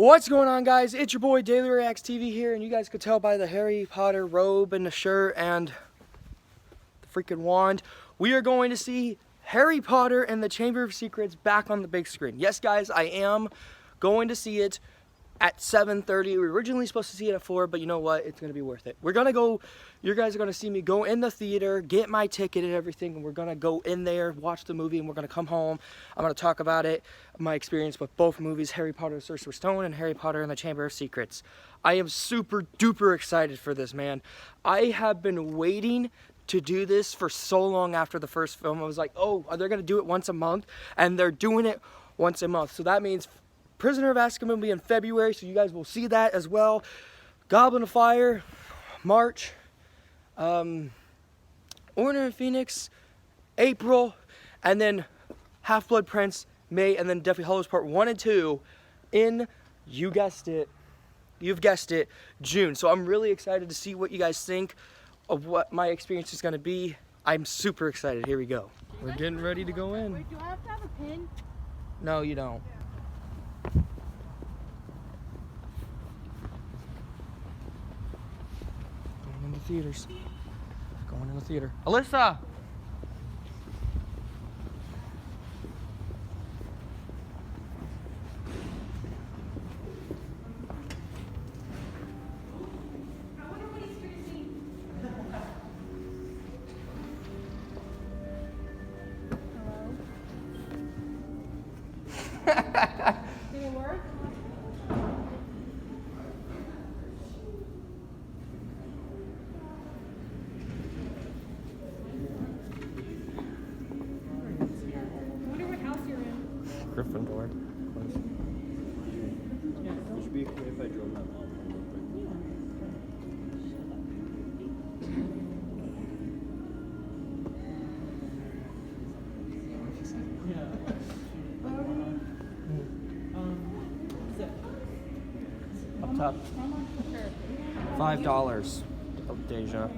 What's going on, guys? It's your boy Daily Reacts TV here, and you guys could tell by the Harry Potter robe and the shirt and the freaking wand. We are going to see Harry Potter and the Chamber of Secrets back on the big screen. Yes, guys, I am going to see it at 7:30. We were originally supposed to see it at 4, but you know what? It's going to be worth it. We're going to go, you guys are going to see me go in the theater, get my ticket and everything, and we're going to go in there, watch the movie, and we're going to come home. I'm going to talk about it, my experience with both movies, Harry Potter and the Sorcerer's Stone and Harry Potter and the Chamber of Secrets. I am super duper excited for this, man. I have been waiting to do this for so long after the first film. I was like, oh, are they going to do it once a month? And they're doing it once a month. So that means Prisoner of Azkaban will be in February, so you guys will see that as well. Goblin of Fire, March. Order of Phoenix, April. And then Half-Blood Prince, May. And then Deathly Hallows Part 1 and 2 in, you guessed it, you've guessed it, June. So I'm really excited to see what you guys think of what my experience is going to be. I'm super excited. Here we go. We're getting ready to go in. Wait, do I have to have a pin? No, you don't. Going in the theaters. Going in the theater. Alyssa! Did it work? I wonder what house you're in. Gryffindor. It should be okay if I drove my mom. Up top. $5 of Deja.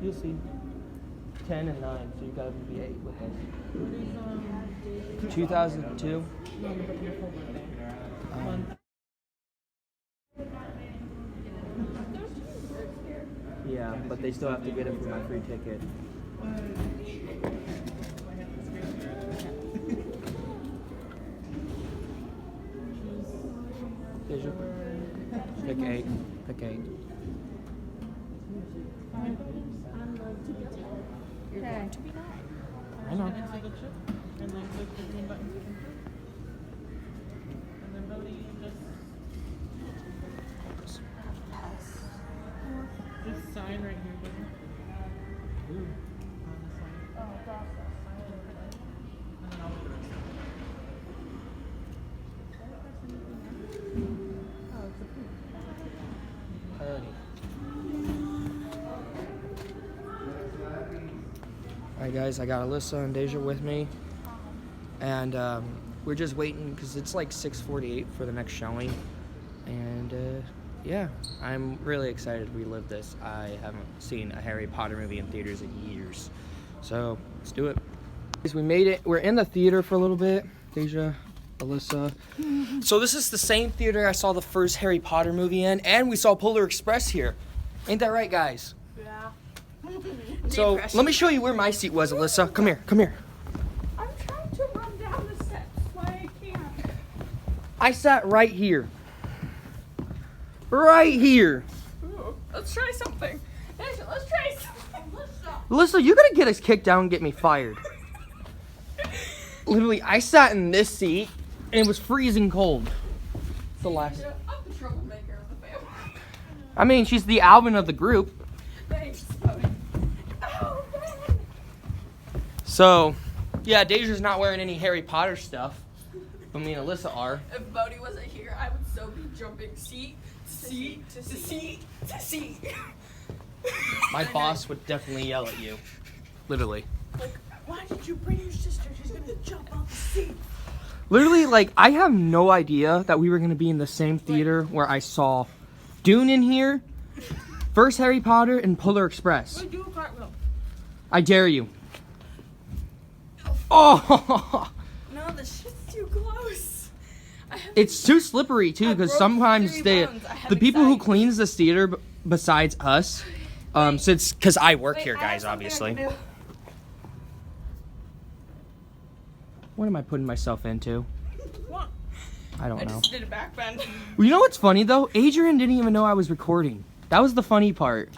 You'll see. 10 and 9, so you gotta be 8 with us. 2002. Yeah, but they still have to get it for my free ticket. Deja. Pick 8. Pick 8. You're going to be nice. I know. And then click 15 buttons. And then voting just this sign right here, buddy. Ooh. On the sign. Oh, process. And then I'll do the rest. Oh, it's a poop. Alrighty. Alright guys, I got Alyssa and Deja with me, and we're just waiting because it's like 6:48 for the next showing, and yeah, I'm really excited to relive this. I haven't seen a Harry Potter movie in theaters in years, so let's do it. Guys, we made it. We're in the theater for a little bit. Deja, Alyssa. So this is the same theater I saw the first Harry Potter movie in, and we saw Polar Express here. Ain't that right, guys? Yeah. So let me show you where my seat was, Alyssa. Come here, come here. I'm trying to run down the steps. Why I can't? I sat right here. Right here. Ooh, let's try something. Let's try something. Let's stop. Alyssa, you're gonna get us kicked out and get me fired. Literally, I sat in this seat and it was freezing cold. It's the last. I'm the troublemaker of the family. I mean, she's the Alvin of the group. Thanks, buddy. Oh, man. So, yeah, Deja's not wearing any Harry Potter stuff, but me and Alyssa are. If Bodhi wasn't here, I would so be jumping seat to seat to seat to seat. My boss would definitely yell at you. Literally. Like, why did you bring your sister? She's gonna jump off the seat. Literally, like, I have no idea that we were gonna be in the same theater where I saw Dune in here, first Harry Potter, and Polar Express. Wait, do a cartwheel. I dare you. Oh! No, the shit's too close. I have It's too slippery too, I because broke sometimes 3 they, bones. I have the people who anxiety. cleans this theater besides us, since because I work Wait, here, I have guys, something I obviously. can do. What am I putting myself into? What? I don't I know. just did a back bend. You know what's funny though? Adrian didn't even know I was recording. That was the funny part.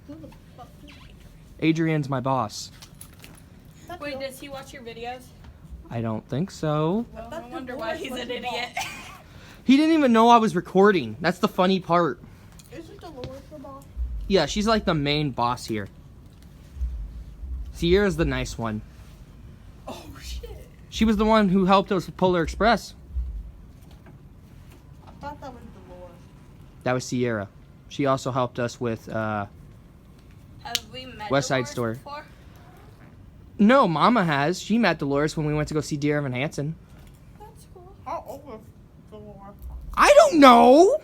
Who the fuck is Adrian's my boss. Wait, does he watch your videos? I don't think so. Well, no wonder why he's an idiot. He didn't even know I was recording. That's the funny part. Isn't Dolores the boss? Yeah, she's like the main boss here. Sierra's the nice one. Oh shit. She was the one who helped us with Polar Express. I thought that was Dolores. That was Sierra. She also helped us with, Have we met West Side Dolores Story. before? No, Mama has. She met Dolores when we went to go see Dear Evan Hansen. That's cool. How old is Dolores? I don't know!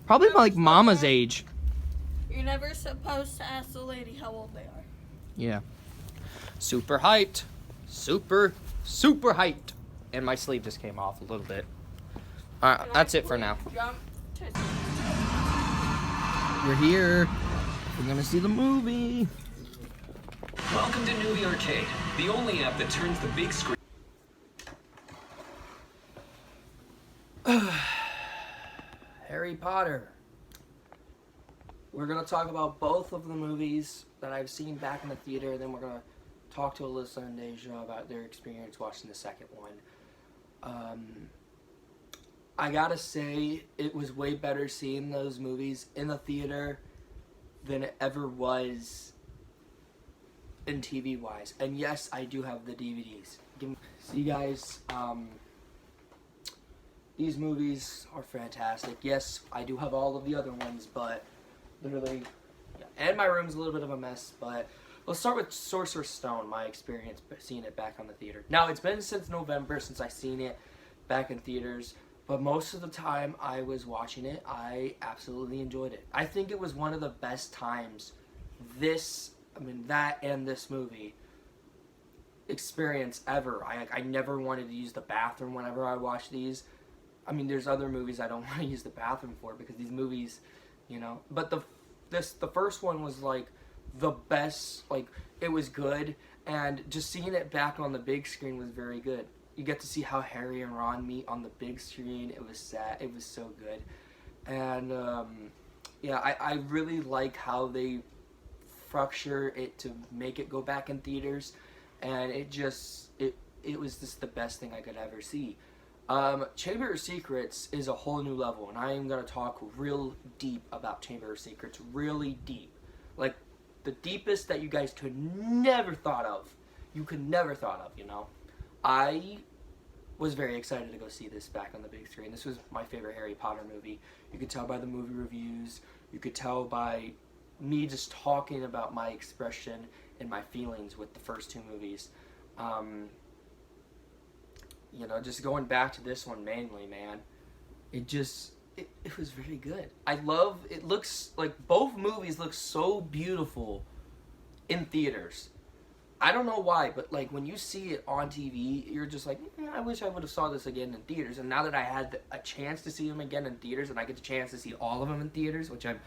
Probably like Mama's age. You're never supposed to ask the lady how old they are. Yeah. Super hyped. Super hyped. And my sleeve just came off a little bit. Alright, Can that's I it for now. Jump to We're here. We're gonna see the movie. Welcome to Newbie Arcade, the only app that turns the big screen. Harry Potter. We're gonna talk about both of the movies that I've seen back in the theater, then we're gonna talk to Alyssa and Deja about their experience watching the second one. I gotta say, it was way better seeing those movies in the theater than it ever was in TV wise. And yes, I do have the DVDs. See guys, these movies are fantastic. Yes, I do have all of the other ones, but literally, yeah. And my room's a little bit of a mess, but let's start with Sorcerer's Stone, my experience seeing it back on the theater. Now, it's been since November since I seen it back in theaters, but most of the time I was watching it, I absolutely enjoyed it. I think it was one of the best times that and this movie experience ever. I never wanted to use the bathroom whenever I watch these. I mean, there's other movies I don't want to use the bathroom for because these movies, you know. But the first one was like the best. Like, it was good, and just seeing it back on the big screen was very good. You get to see how Harry and Ron meet on the big screen. It was sad. It was so good, and yeah, I really like how they structure it to make it go back in theaters, and it was just the best thing I could ever see. Chamber of Secrets is a whole new level, and I am going to talk real deep about Chamber of Secrets, really deep. Like, the deepest that you guys could never thought of. You could never thought of, you know. I was very excited to go see this back on the big screen. This was my favorite Harry Potter movie. You could tell by the movie reviews. You could tell by me just talking about my expression and my feelings with the first two movies. You know, just going back to this one mainly, man, it was very good. It looks like both movies look so beautiful in theaters. I don't know why, but like when you see it on TV, you're just like, I wish I would have saw this again in theaters. And now that I had a chance to see them again in theaters, and I get the chance to see all of them in theaters, which I'm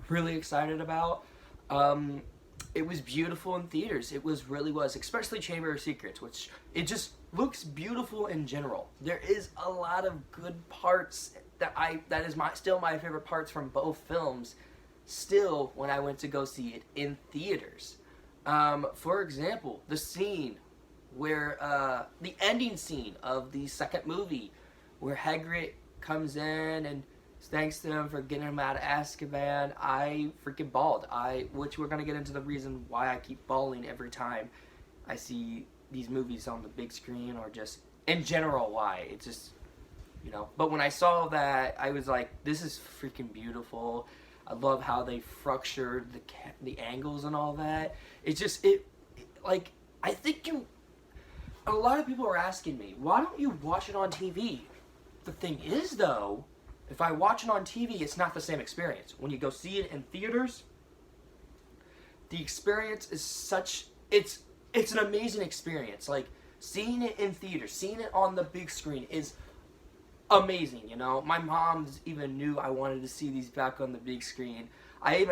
really excited about, it was beautiful in theaters. It really was, especially Chamber of Secrets, which it just looks beautiful in general. There is a lot of good parts that is still my favorite parts from both films. Still, when I went to go see it in theaters. For example, the scene where the ending scene of the second movie, where Hagrid comes in and thanks to him for getting him out of Azkaban, I freaking bawled. Which we're gonna get into the reason why I keep bawling every time I see these movies on the big screen, or just in general why. It's just, you know. But when I saw that, I was like, this is freaking beautiful. I love how they structured the angles and all that. It's just, like, I think a lot of people are asking me, why don't you watch it on TV? The thing is, though, if I watch it on TV, it's not the same experience. When you go see it in theaters, the experience is it's an amazing experience. Like, seeing it in theaters, seeing it on the big screen is amazing, you know? My mom even knew I wanted to see these back on the big screen. I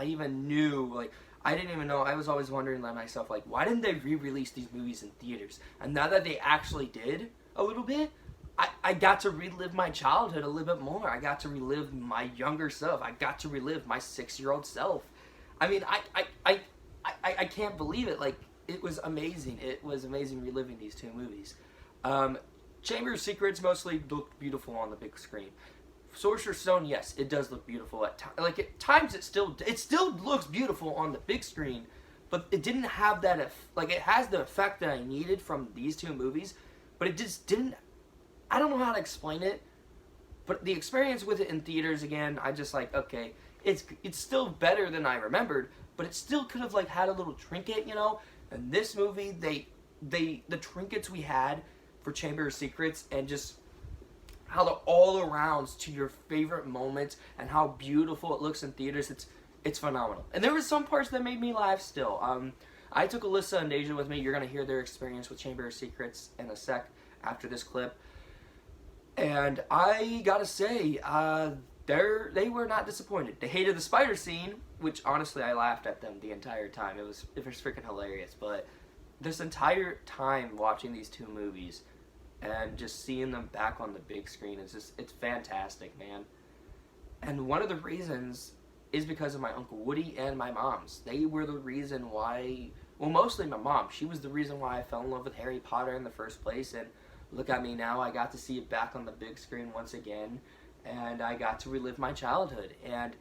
even knew, like, I didn't even know, I was always wondering to myself, like, why didn't they re-release these movies in theaters? And now that they actually did, a little bit, I got to relive my childhood a little bit more. I got to relive my younger self. I got to relive my 6-year-old self. I mean, I can't believe it. Like, it was amazing. It was amazing reliving these two movies. Chamber of Secrets mostly looked beautiful on the big screen. Sorcerer's Stone, yes, it does look beautiful at times. Like, at times it still looks beautiful on the big screen, but it didn't have that like, it has the effect that I needed from these two movies, but it just didn't. I don't know how to explain it, but the experience with it in theaters, again, I just like, okay, it's still better than I remembered, but it still could have, like, had a little trinket, you know. And this movie, the trinkets we had for Chamber of Secrets, and just how the all-arounds to your favorite moments and how beautiful it looks in theaters, it's phenomenal. And there were some parts that made me laugh still. I took Alyssa and Deja with me. You're going to hear their experience with Chamber of Secrets in a sec after this clip. And I gotta say, they were not disappointed. They hated the spider scene, which honestly I laughed at them the entire time. It was freaking hilarious. But this entire time watching these two movies and just seeing them back on the big screen it's fantastic, man. And one of the reasons is because of my Uncle Woody and my mom's. They were the reason why, well, mostly my mom. She was the reason why I fell in love with Harry Potter in the first place. And look at me now, I got to see it back on the big screen once again, and I got to relive my childhood. And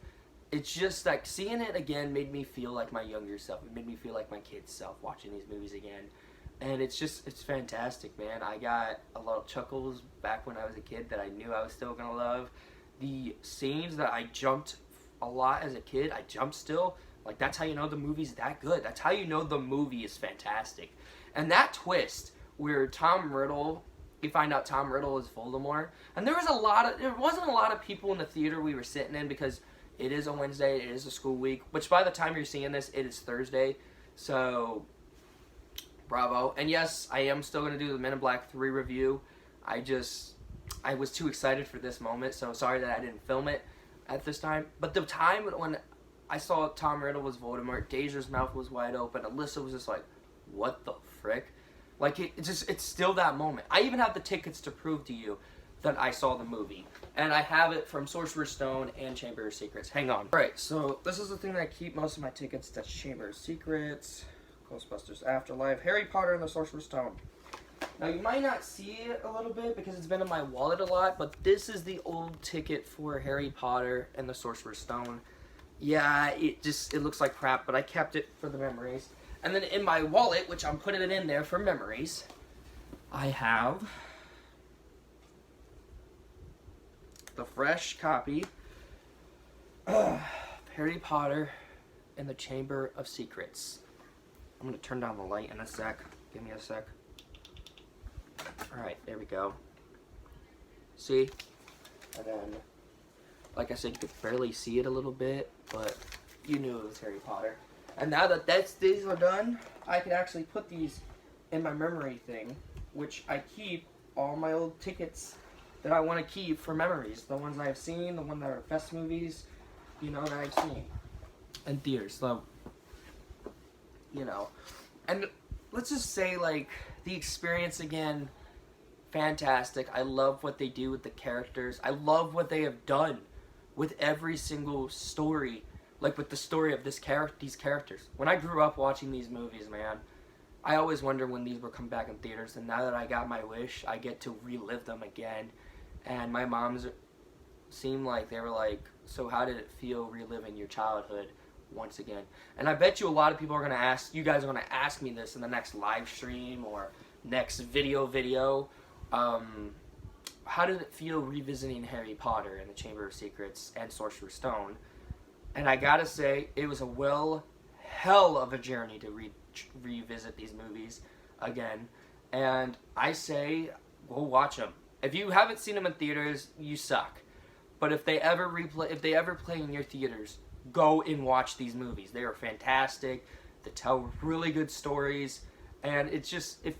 it's just like, seeing it again made me feel like my younger self. It made me feel like my kid's self watching these movies again. And it's fantastic, man. I got a lot of chuckles back when I was a kid that I knew I was still gonna love. The scenes that I jumped a lot as a kid, I jumped still. Like, that's how you know the movie's that good. That's how you know the movie is fantastic. And that twist where Tom Riddle, you find out Tom Riddle is Voldemort. And there wasn't a lot of people in the theater we were sitting in, because it is a Wednesday, it is a school week, which by the time you're seeing this, it is Thursday. So, bravo. And yes, I am still going to do the Men in Black 3 review. I was too excited for this moment, so sorry that I didn't film it at this time. But the time when I saw Tom Riddle was Voldemort, Deja's mouth was wide open, Alyssa was just like, what the frick? Like, it's still that moment. I even have the tickets to prove to you that I saw the movie. And I have it from Sorcerer's Stone and Chamber of Secrets. Hang on. Alright, so this is the thing that I keep most of my tickets. That's Chamber of Secrets, Ghostbusters Afterlife, Harry Potter and the Sorcerer's Stone. Now, you might not see it a little bit because it's been in my wallet a lot, but this is the old ticket for Harry Potter and the Sorcerer's Stone. Yeah, it looks like crap, but I kept it for the memories. And then in my wallet, which I'm putting it in there for memories, I have the fresh copy of Harry Potter and the Chamber of Secrets. I'm going to turn down the light in a sec. Give me a sec. Alright, there we go. See? And then, like I said, you could barely see it a little bit, but you knew it was Harry Potter. And now that these are done, I can actually put these in my memory thing, which I keep all my old tickets that I want to keep for memories. The ones I've seen, the ones that are best movies, you know, that I've seen in theaters. So, you know. And let's just say, like, the experience again, fantastic. I love what they do with the characters. I love what they have done with every single story. Like, with the story of these characters. When I grew up watching these movies, man, I always wondered when these would come back in theaters. And now that I got my wish, I get to relive them again. And my moms seemed like they were like, so how did it feel reliving your childhood once again? And I bet you a lot of people are going to ask, you guys are going to ask me this in the next live stream or next video. How did it feel revisiting Harry Potter and the Chamber of Secrets and Sorcerer's Stone? And I gotta say, it was a hell of a journey to revisit these movies again. And I say, go watch them. If you haven't seen them in theaters, you suck. But if they ever play in your theaters, go and watch these movies. They are fantastic. They tell really good stories, and it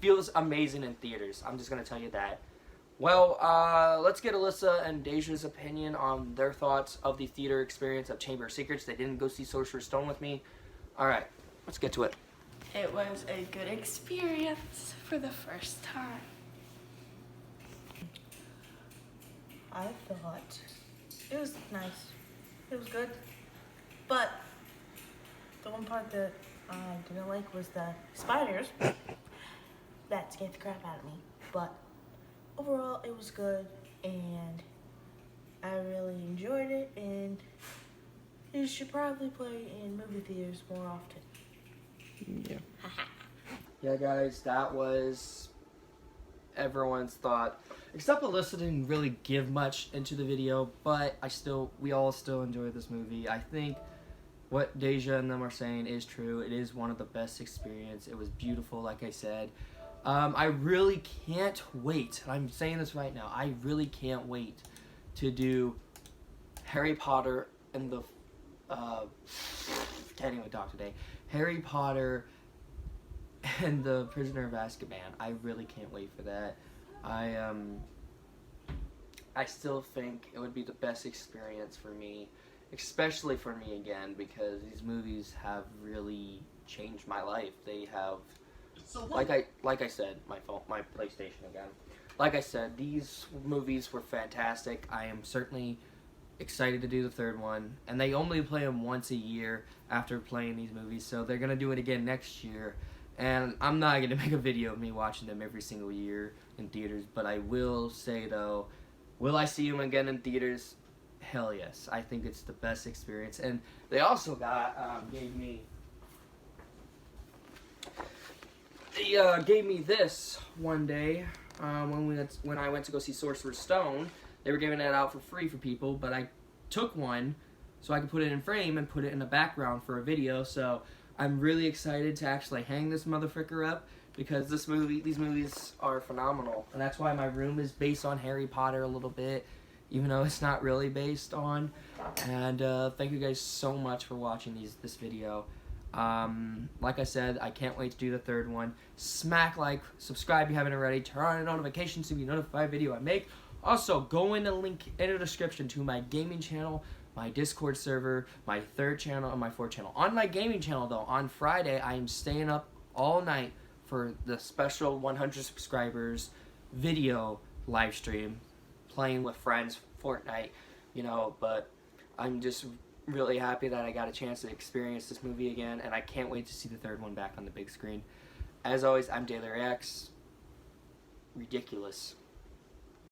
feels amazing in theaters. I'm just gonna tell you that. Well, let's get Alyssa and Deja's opinion on their thoughts of the theater experience of Chamber of Secrets. They didn't go see Sorcerer's Stone with me. All right, let's get to it. It was a good experience for the first time. I thought it was nice. It was good. But the one part that I didn't like was the spiders. That scared the crap out of me. But overall, it was good, and I really enjoyed it, and it should probably play in movie theaters more often. Yeah. Yeah, guys, that was everyone's thought. Except Alyssa didn't really give much into the video, but we all still enjoyed this movie. I think what Deja and them are saying is true. It is one of the best experiences. It was beautiful, like I said. I really can't wait. I'm saying this right now. I really can't wait to do Harry Potter and the can't even talk today. Harry Potter and the Prisoner of Azkaban. I really can't wait for that. I still think it would be the best experience for me, especially for me again, because these movies have really changed my life. They have, like I said, my PlayStation again. Like I said, these movies were fantastic. I am certainly excited to do the third one, and they only play them once a year after playing these movies, so they're gonna do it again next year. And I'm not gonna make a video of me watching them every single year in theaters, but I will say though, will I see them again in theaters? Hell yes. I think it's the best experience. And they also gave me this one day when I went to go see Sorcerer's Stone. They were giving it out for free for people, but I took one so I could put it in frame and put it in the background for a video. So I'm really excited to actually hang this motherfucker up, because these movies are phenomenal. And that's why my room is based on Harry Potter a little bit, even though it's not really based on. And thank you guys so much for watching this video. Like I said, I can't wait to do the third one. Smack like, subscribe if you haven't already, turn on notifications to be notified of video I make. Also, go in the link in the description to my gaming channel, my Discord server, my third channel, and my fourth channel. On my gaming channel though, on Friday, I am staying up all night for the special 100 subscribers video live stream, playing with friends, Fortnite, but I'm just really happy that I got a chance to experience this movie again, and I can't wait to see the third one back on the big screen. As always, I'm Daily Reacts. Ridiculous.